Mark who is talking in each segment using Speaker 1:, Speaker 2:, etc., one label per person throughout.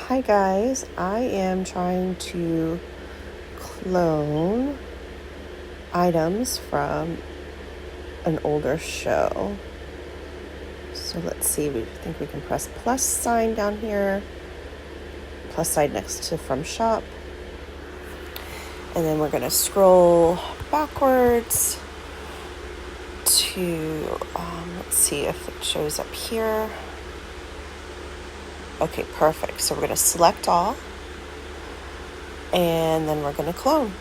Speaker 1: Hi guys, I am trying to clone items from an older show. So let's see, we think we can press plus sign down here, plus sign next to from shop. And then we're gonna scroll backwards to, let's see if it shows up here. Okay, perfect. So we're gonna select all, and then we're gonna clone.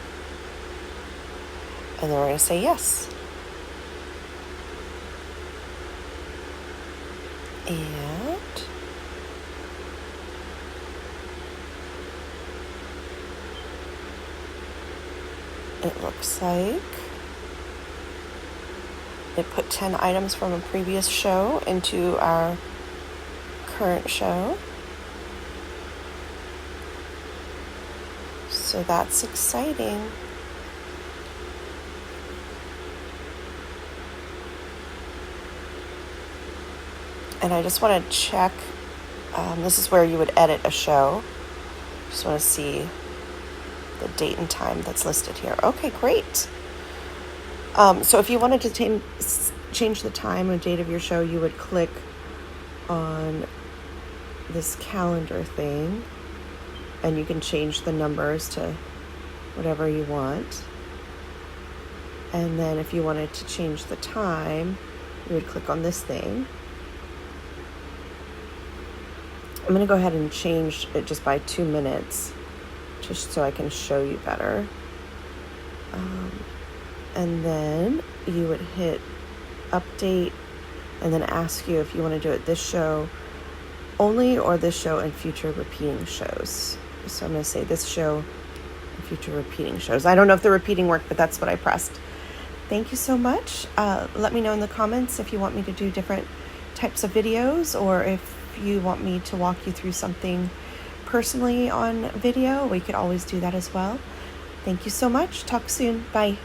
Speaker 1: And then we're gonna say yes. And it looks like it put 10 items from a previous show into our current show. So that's exciting. And I just want to check, this is where you would edit a show. Just want to see the date and time that's listed here. Okay, great. So if you wanted to change the time and date of your show, you would click on this calendar thing, and you can change the numbers to whatever you want. And then if you wanted to change the time, you would click on this thing. I'm going to go ahead and change it just by 2 minutes, just so I can show you better. And then you would hit update and then ask you if you want to do it this show only or this show and future repeating shows. So I'm going to say this show and future repeating shows. I don't know if the repeating worked, but that's what I pressed. Thank you so much. Let me know in the comments if you want me to do different types of videos, or if you want me to walk you through something personally on video. We could always do that as well. Thank you so much. Talk soon. Bye.